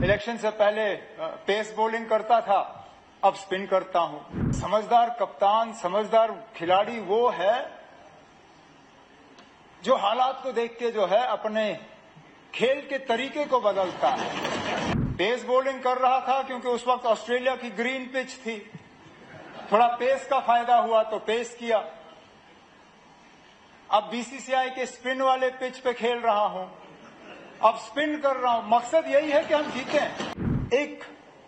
Election سے پہلے پیس bowling کرتا تھا، اب سپن کرتا ہوں۔ سمجھدار کپتان، سمجھدار کھلاڑی وہ ہے جو حالات کو دیکھ کے جو ہے اپنے کھیل کے طریقے کو بدلتا ہے۔ پیس بولنگ کر رہا تھا کیونکہ اس وقت آسٹریلیا کی گرین پچ تھی، تھوڑا پیس کا فائدہ ہوا تو پیس کیا۔ اب بی سی سی آئی کے سپن والے پچ پہ کھیل رہا ہوں، اب سپن کر رہا ہوں۔ مقصد یہی ہے کہ ہم جیتیں۔ ایک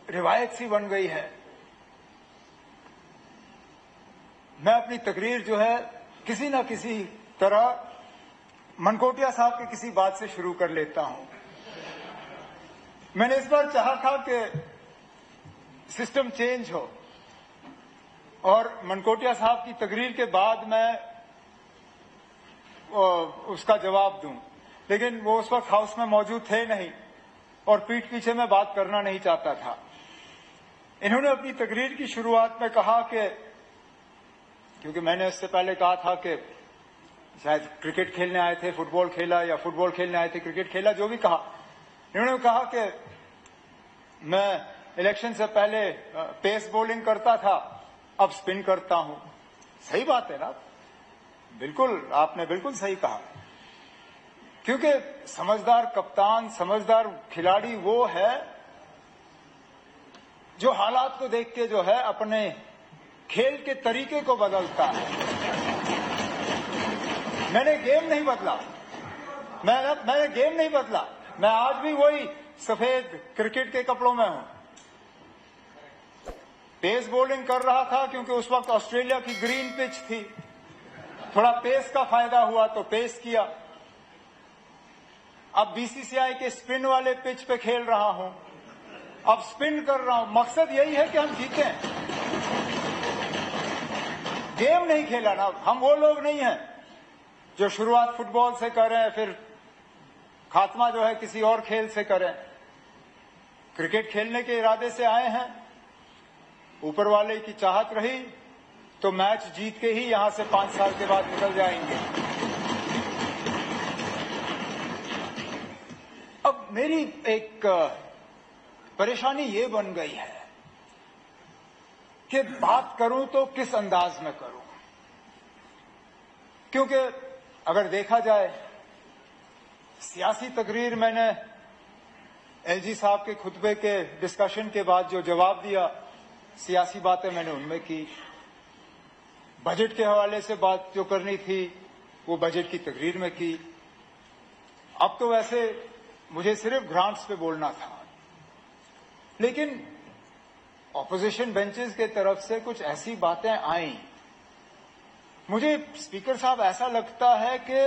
روایت سی بن گئی ہے، میں اپنی تقریر جو ہے کسی نہ کسی طرح منکوٹیا صاحب کی کسی بات سے شروع کر لیتا ہوں۔ میں نے اس بار چاہا تھا کہ سسٹم چینج ہو اور منکوٹیا صاحب کی تقریر کے بعد میں اس کا جواب دوں، لیکن وہ اس وقت ہاؤس میں موجود تھے نہیں اور پیٹھ پیچھے میں بات کرنا نہیں چاہتا تھا۔ انہوں نے اپنی تقریر کی شروعات میں کہا کہ کیونکہ میں نے اس سے پہلے کہا تھا کہ شاید کرکٹ کھیلنے آئے تھے، فٹ بال کھیلا، یا فٹ بال کھیلنے آئے تھے کرکٹ کھیلا، جو بھی کہا، انہوں نے کہا کہ میں الیکشن سے پہلے پیس بولنگ کرتا تھا، اب سپن کرتا ہوں۔ صحیح بات ہے نا، بالکل آپ نے بالکل صحیح کہا، کیونکہ سمجھدار کپتان، سمجھدار کھلاڑی وہ ہے جو حالات کو دیکھ کے جو ہے اپنے کھیل کے طریقے کو بدلتا ہے۔ میں نے گیم نہیں بدلا، میں نے گیم نہیں بدلا، میں آج بھی وہی سفید کرکٹ کے کپڑوں میں ہوں۔ پیس بولنگ کر رہا تھا کیونکہ اس وقت آسٹریلیا کی گرین پچ تھی، تھوڑا پیس کا فائدہ ہوا تو پیس کیا۔ اب بی سی سی آئی کے سپن والے پچ پہ کھیل رہا ہوں، اب سپن کر رہا ہوں۔ مقصد یہی ہے کہ ہم جیتیں۔ گیم نہیں کھیلا نا، ہم وہ لوگ نہیں ہیں جو شروعات فٹ بال سے کریں پھر خاتمہ جو ہے کسی اور کھیل سے کریں۔ کرکٹ کھیلنے کے ارادے سے آئے ہیں، اوپر والے کی چاہت رہی تو میچ جیت کے ہی یہاں سے 5 سال کے بعد نکل جائیں گے۔ اب میری ایک پریشانی یہ بن گئی ہے کہ بات کروں تو کس انداز میں کروں، کیونکہ اگر دیکھا جائے سیاسی تقریر میں نے ایل جی صاحب کے خطبے کے ڈسکشن کے بعد جو جواب دیا، سیاسی باتیں میں نے ان میں کی، بجٹ کے حوالے سے بات جو کرنی تھی وہ بجٹ کی تقریر میں کی۔ اب تو ویسے مجھے صرف گرانٹس پہ بولنا تھا، لیکن اپوزیشن بینچز کے طرف سے کچھ ایسی باتیں آئیں، مجھے اسپیکر صاحب ایسا لگتا ہے کہ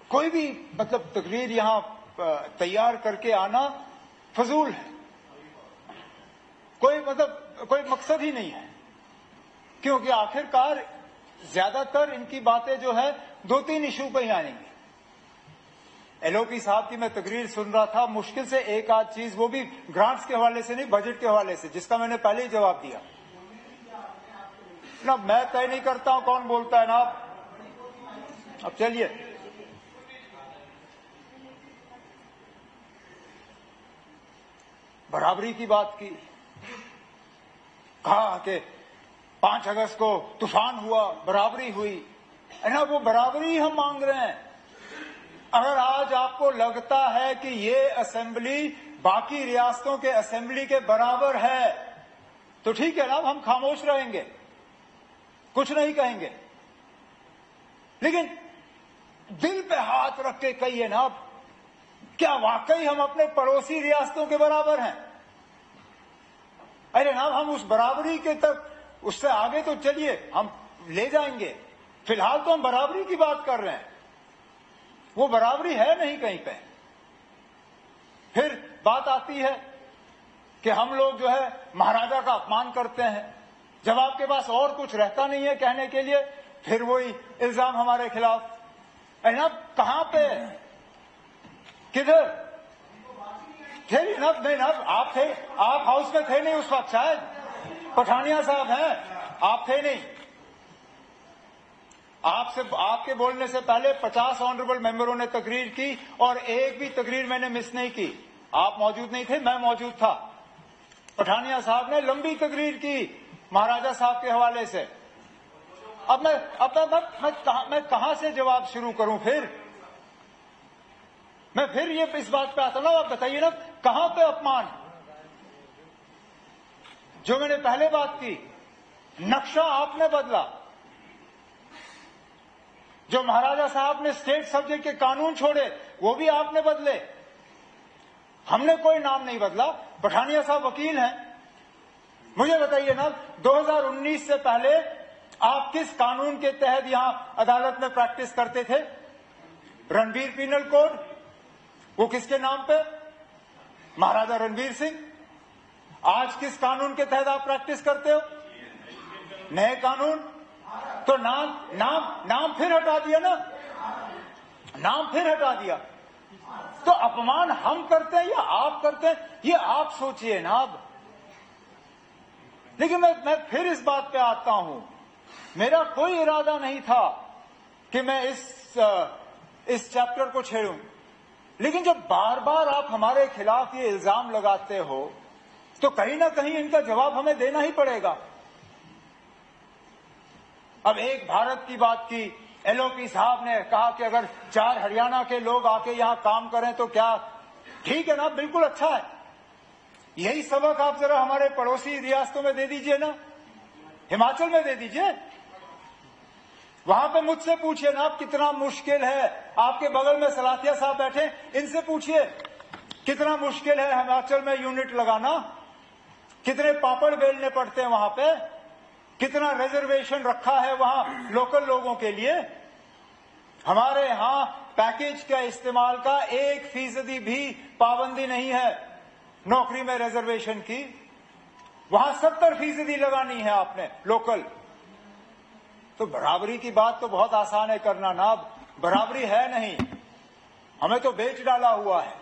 کوئی بھی تقریر یہاں تیار کر کے آنا فضول ہے، کوئی مقصد ہی نہیں ہے، کیونکہ آخرکار زیادہ تر ان کی باتیں جو ہے 2-3 ایشو پہ ہی آئیں گی۔ ایل او پی صاحب کی میں تقریر سن رہا تھا، مشکل سے ایک آدھ چیز، وہ بھی گرانٹس کے حوالے سے نہیں، بجٹ کے حوالے سے، جس کا میں نے پہلے ہی جواب دیا نا۔ میں طے نہیں کرتا ہوں کون بولتا ہے نا۔ اب چلیے، برابری کی بات کی، کہا کہ 5 اگست کو طوفان ہوا، برابری ہوئی نا، وہ برابری ہم مانگ رہے ہیں۔ اگر آج آپ کو لگتا ہے کہ یہ اسمبلی باقی ریاستوں کے اسمبلی کے برابر ہے تو ٹھیک ہے نا، ہم خاموش رہیں گے، کچھ نہیں کہیں گے، لیکن دل پہ ہاتھ رکھ کے کہیے نا، کیا واقعی ہم اپنے پڑوسی ریاستوں کے برابر ہیں؟ ارے نا، ہم اس برابری کے تک، اس سے آگے تو چلیے ہم لے جائیں گے، فی الحال تو ہم برابری کی بات کر رہے ہیں، وہ برابری ہے نہیں کہیں پہ۔ پھر بات آتی ہے کہ ہم لوگ جو ہے مہاراجا کا اپمان کرتے ہیں، جب آپ کے پاس اور کچھ رہتا نہیں ہے کہنے کے لیے، پھر وہی الزام ہمارے خلاف۔ جناب کہاں پہ، کدھر تھے؟ جناب آپ تھے، آپ ہاؤس میں تھے نہیں اس وقت، شاید پٹھانیہ صاحب ہیں، آپ تھے نہیں۔ آپ کے بولنے سے پہلے 50 آنریبل ممبروں نے تقریر کی اور ایک بھی تقریر میں نے مس نہیں کی۔ آپ موجود نہیں تھے، میں موجود تھا. پٹھانیہ صاحب نے لمبی تقریر کی مہاراجا صاحب کے حوالے سے. اب میں کہاں سے جواب شروع کروں؟ پھر یہ اس بات پہ آتا نا، آپ بتائیے نا کہاں پہ اپمان؟ جو میں نے پہلے بات کی، نقشہ آپ نے بدلا. جو مہاراجا صاحب نے اسٹیٹ سبجیکٹ کے قانون چھوڑے وہ بھی آپ نے بدلے. ہم نے کوئی نام نہیں بدلا. پٹھانیہ صاحب وکیل ہیں، مجھے بتائیے نا 2019 سے پہلے آپ کس قانون کے تحت یہاں عدالت میں پریکٹس کرتے تھے؟ رنویر پینل کوڈ، وہ کس کے نام پہ؟ مہاراجا رنویر سنگھ. آج کس قانون کے تحت آپ پریکٹس کرتے ہو؟ نئے قانون. تو نام پھر ہٹا دیا نا، نام پھر ہٹا دیا. تو اپمان ہم کرتے ہیں یا آپ کرتے ہیں، یہ آپ سوچئے نا. اب لیکن میں پھر اس بات پہ آتا ہوں، میرا کوئی ارادہ نہیں تھا کہ میں اس چیپٹر کو چھیڑوں. لیکن جب بار بار آپ ہمارے خلاف یہ الزام لگاتے ہو تو کہیں نہ کہیں ان کا جواب ہمیں دینا ہی پڑے گا. اب ایک بھارت کی بات کی، ایل او پی صاحب نے کہا کہ اگر 4 ہریانہ کے لوگ آ کے یہاں کام کریں تو کیا ٹھیک ہے نا؟ بالکل اچھا ہے. یہی سبق آپ ذرا ہمارے پڑوسی ریاستوں میں دے دیجئے نا، ہماچل میں دے دیجئے. وہاں پہ مجھ سے پوچھئے نا آپ کتنا مشکل ہے. آپ کے بغل میں سلاتیہ صاحب بیٹھے، ان سے پوچھئے کتنا مشکل ہے ہماچل میں یونٹ لگانا، کتنے پاپڑ بیلنے پڑتے ہیں وہاں پہ، کتنا ریزرویشن رکھا ہے وہاں لوکل لوگوں کے لیے. ہمارے ہاں پیکیج کا استعمال کا 1% بھی پابندی نہیں ہے نوکری میں ریزرویشن کی. وہاں 70% لگانی ہے آپ نے لوکل. تو برابری کی بات تو بہت آسان ہے کرنا نا. اب برابری ہے نہیں، ہمیں تو بیچ ڈالا ہوا ہے.